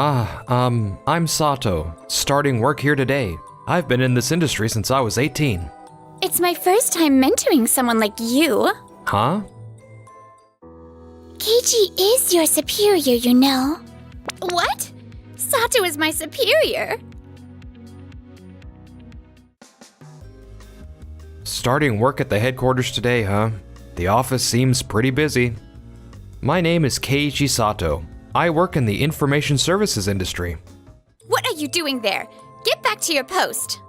I'm Sato, starting work here today. I've been in this industry since I was 18. It's my first time mentoring someone like you. Huh? Keiji is your superior, you know. What? Sato is my superior. Starting work at the headquarters today, huh? The office seems pretty busy. My name is Keiichi Sato. I work in the information services industry. What are you doing there? Get back to your post.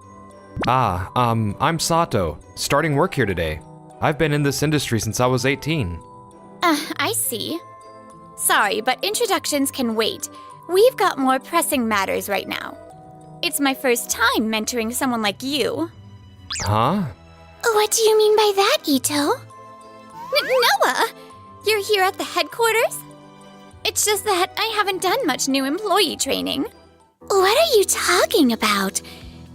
I'm Sato, starting work here today. I've been in this industry since I was 18. I see. Sorry, but introductions can wait. We've got more pressing matters right now. It's my first time mentoring someone like you. Huh? What do you mean by that, Ito? Noah! You're here at the headquarters? It's just that I haven't done much new employee training. What are you talking about?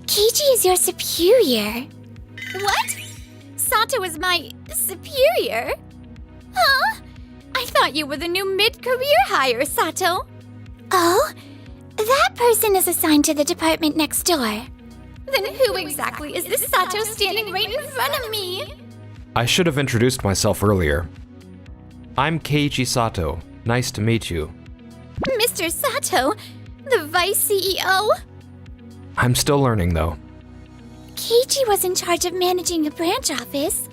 Keiji is your superior. What? Sato is my superior? Huh? I thought you were the new mid-career hire, Sato. Oh? That person is assigned to the department next door. Then who exactly is this Sato standing right in front of me? I should have introduced myself earlier. I'm Keiichi Sato. Nice to meet you. Mr. Sato, the vice CEO? I'm still learning, though. Keiji was in charge of managing a branch office,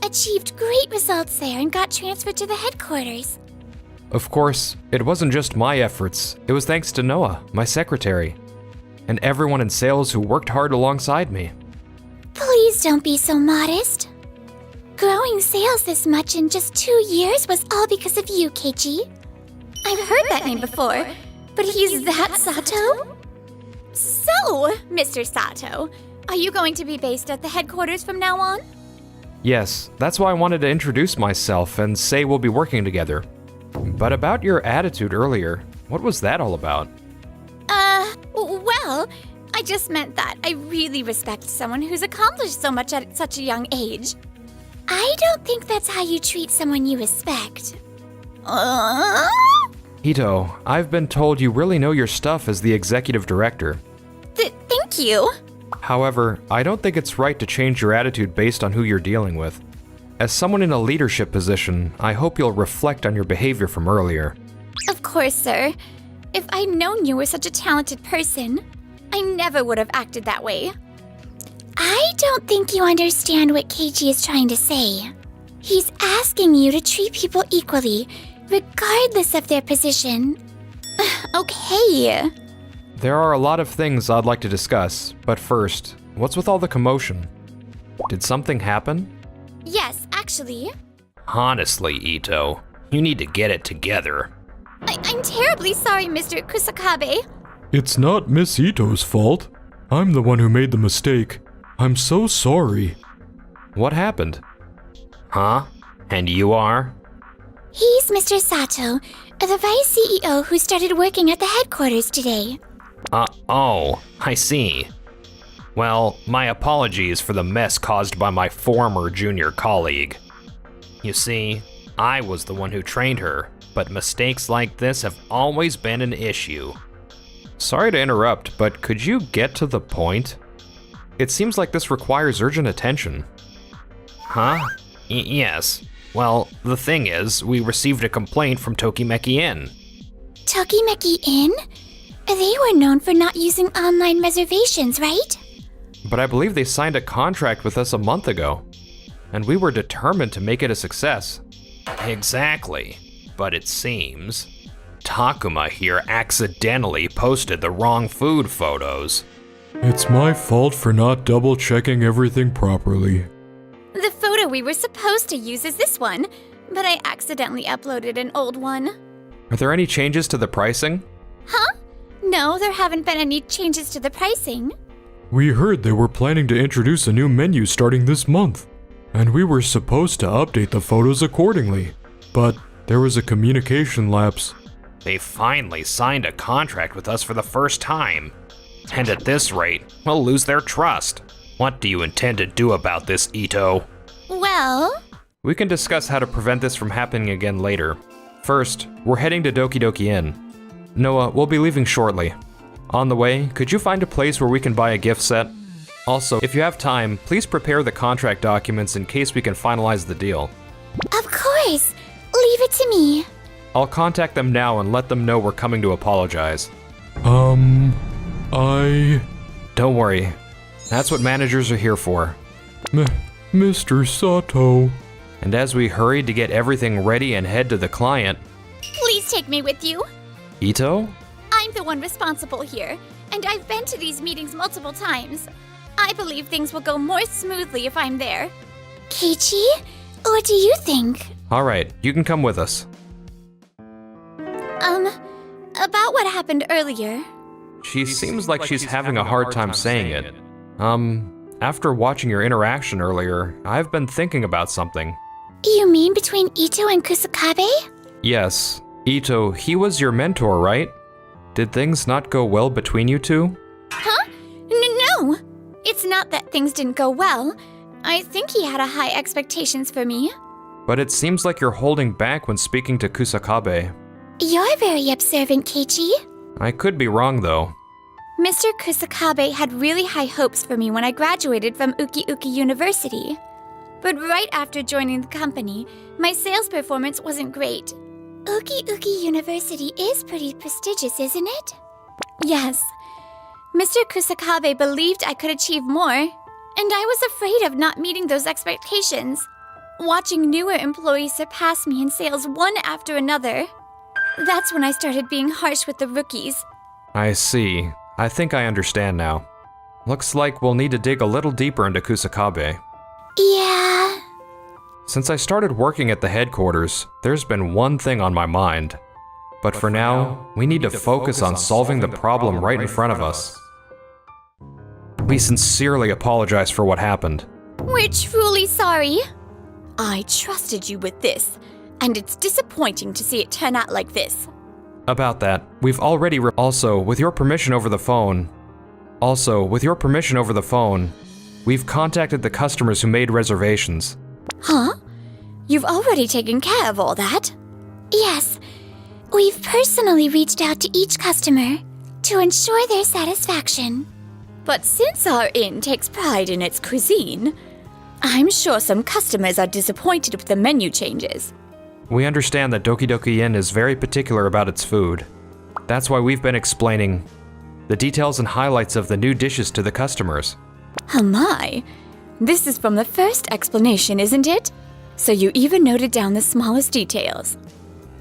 achieved great results there, and got transferred to the headquarters. Of course, it wasn't just my efforts. It was thanks to Noah, my secretary, and everyone in sales who worked hard alongside me. Please don't be so modest. Growing sales this much in just 2 years was all because of you, Keiji. I've heard that name before, but he's that Sato? So, Mr. Sato, are you going to be based at the headquarters from now on? Yes, that's why I wanted to introduce myself and say we'll be working together. But about your attitude earlier, what was that all about? Well, I just meant that I really respect someone who's accomplished so much at such a young age. I don't think that's how you treat someone you respect. Ito, I've been told you really know your stuff as the executive director. Thank you. However, I don't think it's right to change your attitude based on who you're dealing with. As someone in a leadership position, I hope you'll reflect on your behavior from earlier. Of course, sir. If I'd known you were such a talented person, I never would have acted that way. I don't think you understand what Keiji is trying to say. He's asking you to treat people equally, regardless of their position. Okay. There are a lot of things I'd like to discuss, but first, what's with all the commotion? Did something happen? Yes, actually. Honestly, Ito, you need to get it together. I'm terribly sorry, Mr. Kusakabe. It's not Miss Ito's fault. I'm the one who made the mistake. I'm so sorry. What happened? Huh? And you are? He's Mr. Sato, the vice CEO who started working at the headquarters today. Oh, I see. Well, my apologies for the mess caused by my former junior colleague. You see, I was the one who trained her, but mistakes like this have always been an issue. Sorry to interrupt, but could you get to the point? It seems like this requires urgent attention. Huh? Yes. Well, the thing is, we received a complaint from Tokimeki Inn. Tokimeki Inn? They were known for not using online reservations, right? But I believe they signed a contract with us a month ago, and we were determined to make it a success. Exactly. But it seems Takuma here accidentally posted the wrong food photos. It's my fault for not double-checking everything properly. The photo we were supposed to use is this one, but I accidentally uploaded an old one. Are there any changes to the pricing? Huh? No, there haven't been any changes to the pricing. We heard they were planning to introduce a new menu starting this month, and we were supposed to update the photos accordingly. But there was a communication lapse. They finally signed a contract with us for the first time. And at this rate, we'll lose their trust. What do you intend to do about this, Ito? Well... We can discuss how to prevent this from happening again later. First, we're heading to Doki Doki Inn. Noah, we'll be leaving shortly. On the way, could you find a place where we can buy a gift set? Also, if you have time, please prepare the contract documents in case we can finalize the deal. Of course! Leave it to me. I'll contact them now and let them know we're coming to apologize. Don't worry. That's what managers are here for. Mr. Sato. And as we hurried to get everything ready and head to the client, Please take me with you. Ito? I'm the one responsible here, and I've been to these meetings multiple times. I believe things will go more smoothly if I'm there. Keiichi, what do you think? Alright, you can come with us. About what happened earlier. She seems like she's having a hard time saying it. After watching your interaction earlier, I've been thinking about something. You mean between Ito and Kusakabe? Yes, Ito, he was your mentor, right? Did things not go well between you two? Huh? No! It's not that things didn't go well. I think he had a high expectations for me. But it seems like you're holding back when speaking to Kusakabe. You're very observant, Keiichi. I could be wrong, though. Mr. Kusakabe had really high hopes for me when I graduated from Uki Uki University. But right after joining the company, my sales performance wasn't great. Uki Uki University is pretty prestigious, isn't it? Yes. Mr. Kusakabe believed I could achieve more, and I was afraid of not meeting those expectations. Watching newer employees surpass me in sales one after another. That's when I started being harsh with the rookies. I see. I think I understand now. Looks like we'll need to dig a little deeper into Kusakabe. Yeah. Since I started working at the headquarters, there's been one thing on my mind. But for now, we need to focus on solving the problem right in front of us. We sincerely apologize for what happened. We're truly sorry. I trusted you with this, and it's disappointing to see it turn out like this. About that, we've already also, with your permission over the phone, we've contacted the customers who made reservations. Huh? You've already taken care of all that? Yes. We've personally reached out to each customer to ensure their satisfaction. But since our inn takes pride in its cuisine, I'm sure some customers are disappointed with the menu changes. We understand that Doki Doki Inn is very particular about its food. That's why we've been explaining the details and highlights of the new dishes to the customers. Oh my! This is from the first explanation, isn't it? So you even noted down the smallest details.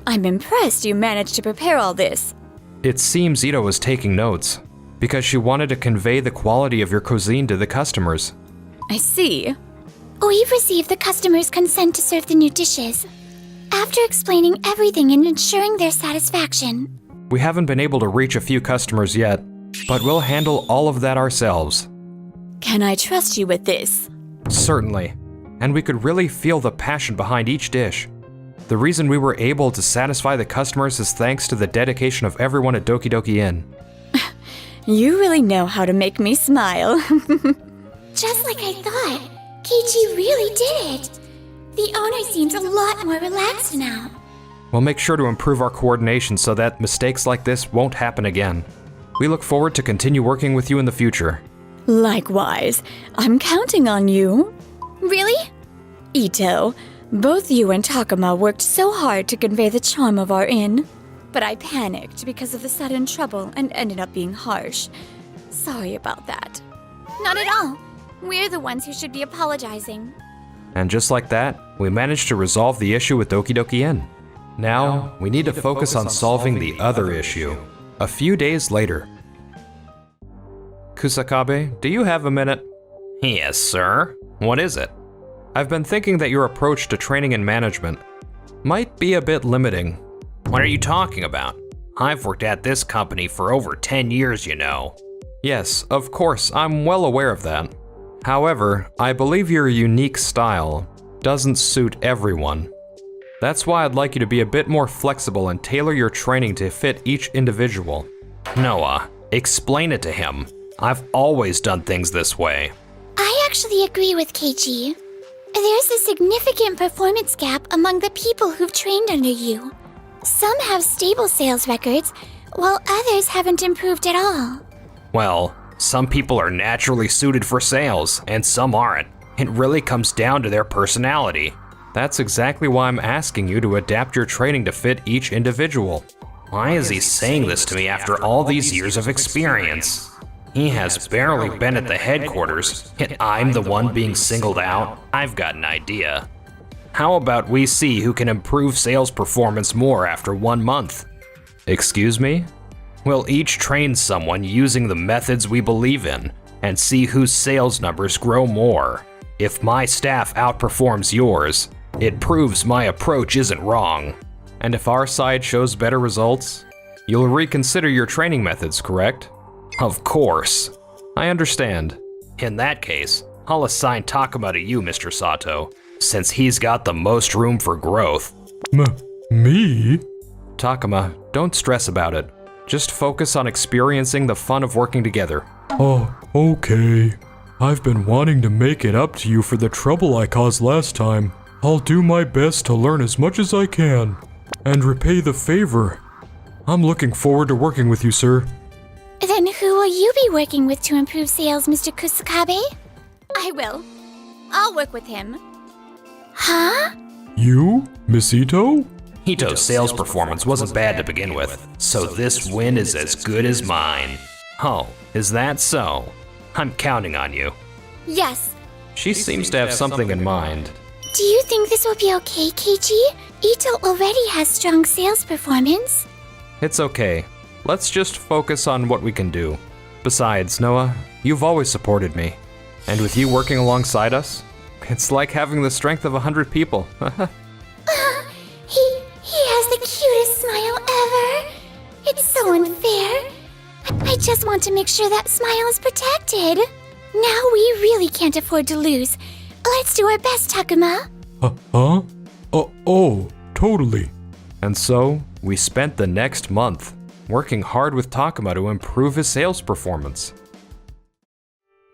I'm impressed you managed to prepare all this. It seems Ito was taking notes, because she wanted to convey the quality of your cuisine to the customers. I see. We've received the customers' consent to serve the new dishes. After explaining everything and ensuring their satisfaction. We haven't been able to reach a few customers yet, but we'll handle all of that ourselves. Can I trust you with this? Certainly. And we could really feel the passion behind each dish. The reason we were able to satisfy the customers is thanks to the dedication of everyone at Doki Doki Inn. You really know how to make me smile. Just like I thought. Keiichi really did it. The owner seems a lot more relaxed now. We'll make sure to improve our coordination so that mistakes like this won't happen again. We look forward to continue working with you in the future. Likewise. I'm counting on you. Really? Ito, both you and Takuma worked so hard to convey the charm of our inn. But I panicked because of the sudden trouble and ended up being harsh. Sorry about that. Not at all. We're the ones who should be apologizing. And just like that, we managed to resolve the issue with Doki Doki Inn. Now, we need to focus on solving the other issue. A few days later. Kusakabe, do you have a minute? Yes, sir. What is it? I've been thinking that your approach to training and management might be a bit limiting. What are you talking about? I've worked at this company for over 10 years, you know. Yes, of course, I'm well aware of that. However, I believe your unique style doesn't suit everyone. That's why I'd like you to be a bit more flexible and tailor your training to fit each individual. Noah, explain it to him. I've always done things this way. I actually agree with Keiichi. There's a significant performance gap among the people who've trained under you. Some have stable sales records, while others haven't improved at all. Well, some people are naturally suited for sales, and some aren't. It really comes down to their personality. That's exactly why I'm asking you to adapt your training to fit each individual. Why is he saying this to me after all these years of experience? He has barely been at the headquarters, yet I'm the one being singled out. I've got an idea. How about we see who can improve sales performance more after 1 month? Excuse me? We'll each train someone using the methods we believe in and see whose sales numbers grow more. If my staff outperforms yours, it proves my approach isn't wrong. And if our side shows better results, you'll reconsider your training methods, correct? Of course. I understand. In that case, I'll assign Takuma to you, Mr. Sato, since he's got the most room for growth. Me? Takuma, don't stress about it. Just focus on experiencing the fun of working together. Oh, okay. I've been wanting to make it up to you for the trouble I caused last time. I'll do my best to learn as much as I can and repay the favor. I'm looking forward to working with you, sir. Then who will you be working with to improve sales, Mr. Kusakabe? I will. I'll work with him. Huh? You, Miss Ito? Ito's sales performance wasn't bad to begin with, so this win is as good as mine. Oh, is that so? I'm counting on you. Yes. She seems to have something in mind. Do you think this will be okay, Keiji? Ito already has strong sales performance. It's okay. Let's just focus on what we can do. Besides, Noah, you've always supported me. And with you working alongside us, it's like having the strength of 100 people. He has the cutest smile ever. It's so unfair. I just want to make sure that smile is protected. Now we really can't afford to lose. Let's do our best, Takuma. Huh? Oh, totally. And so, we spent the next month working hard with Takuma to improve his sales performance.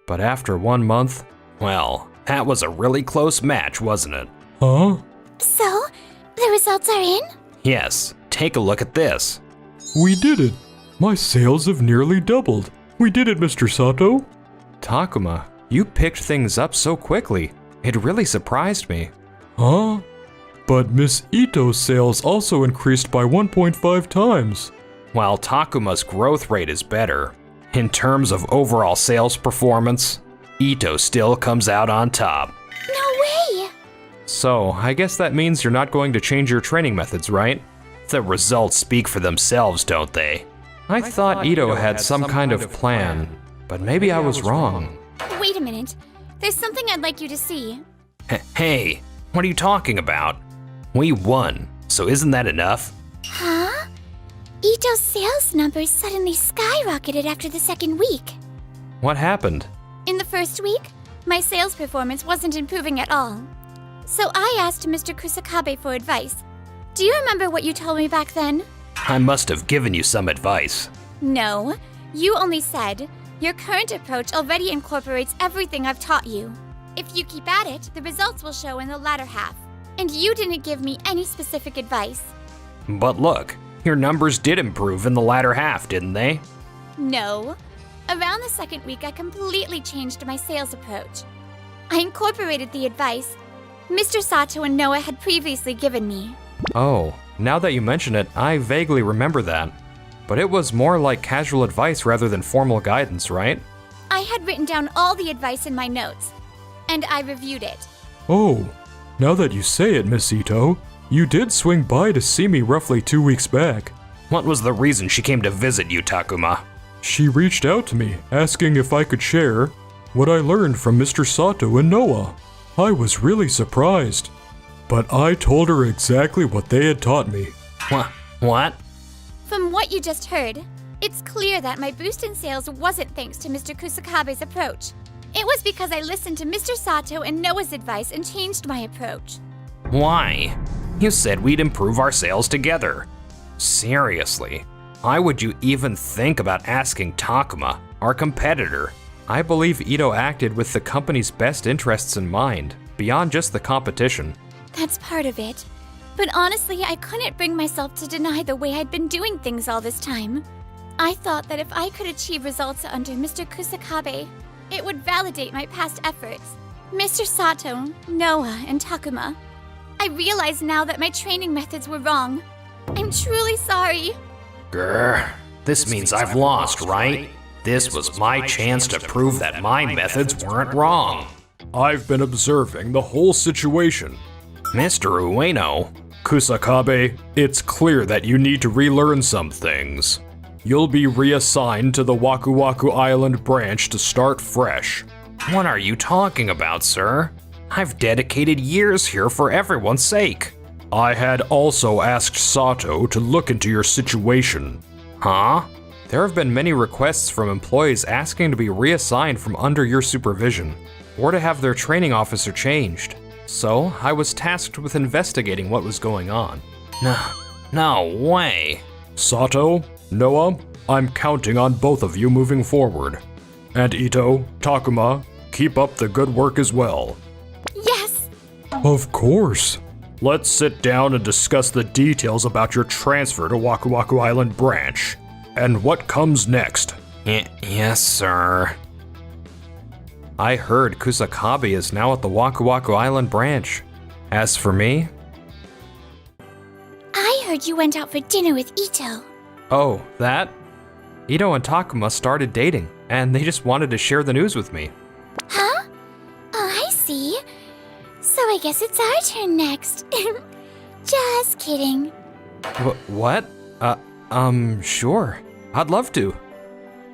But after 1 month, well, that was a really close match, wasn't it? Huh? So, the results are in? Yes, take a look at this. We did it. My sales have nearly doubled. We did it, Mr. Sato. Takuma, you picked things up so quickly. It really surprised me. Huh? But Miss Ito's sales also increased by 1.5 times. While Takuma's growth rate is better, in terms of overall sales performance, Ito still comes out on top. No way! So, I guess that means you're not going to change your training methods, right? The results speak for themselves, don't they? I thought Ito had some kind of plan, but maybe I was wrong. Wait a minute. There's something I'd like you to see. Hey, what are you talking about? We won, so isn't that enough? Huh? Ito's sales numbers suddenly skyrocketed after the second week. What happened? In the first week, my sales performance wasn't improving at all. So I asked Mr. Kusakabe for advice. Do you remember what you told me back then? I must have given you some advice. No, you only said, your current approach already incorporates everything I've taught you. If you keep at it, the results will show in the latter half. And you didn't give me any specific advice. But look, your numbers did improve in the latter half, didn't they? No. Around the second week, I completely changed my sales approach. I incorporated the advice Mr. Sato and Noah had previously given me. Oh, now that you mention it, I vaguely remember that. But it was more like casual advice rather than formal guidance, right? I had written down all the advice in my notes, and I reviewed it. Oh, now that you say it, Miss Ito, you did swing by to see me roughly 2 weeks back. What was the reason she came to visit you, Takuma? She reached out to me, asking if I could share what I learned from Mr. Sato and Noah. I was really surprised, but I told her exactly what they had taught me. What? From what you just heard, it's clear that my boost in sales wasn't thanks to Mr. Kusakabe's approach. It was because I listened to Mr. Sato and Noah's advice and changed my approach. Why? You said we'd improve our sales together. Seriously, why would you even think about asking Takuma, our competitor? I believe Ito acted with the company's best interests in mind, beyond just the competition. That's part of it. But honestly, I couldn't bring myself to deny the way I'd been doing things all this time. I thought that if I could achieve results under Mr. Kusakabe, it would validate my past efforts. Mr. Sato, Noah, and Takuma, I realize now that my training methods were wrong. I'm truly sorry. Grr. This means I've lost, right? This was my chance to prove that my methods weren't wrong. I've been observing the whole situation. Mr. Ueno, Kusakabe, it's clear that you need to relearn some things. You'll be reassigned to the Waku Waku Island branch to start fresh. what are you talking about, sir? I've dedicated years here for everyone's sake. I had also asked Sato to look into your situation. Huh? There have been many requests from employees asking to be reassigned from under your supervision, or to have their training officer changed. So, I was tasked with investigating what was going on. No way. Sato, Noah, I'm counting on both of you moving forward. And Ito, Takuma, keep up the good work as well. Yes! Of course. Let's sit down and discuss the details about your transfer to Waku Waku Island branch. And what comes next. Yes, sir. I heard Kusakabe is now at the Waku Waku Island branch. As for me, I heard you went out for dinner with Ito. oh, that? Ito and Takuma started dating, and they just wanted to share the news with me. Huh? Oh, I see. So I guess it's our turn next. Just kidding. What? Sure. I'd love to.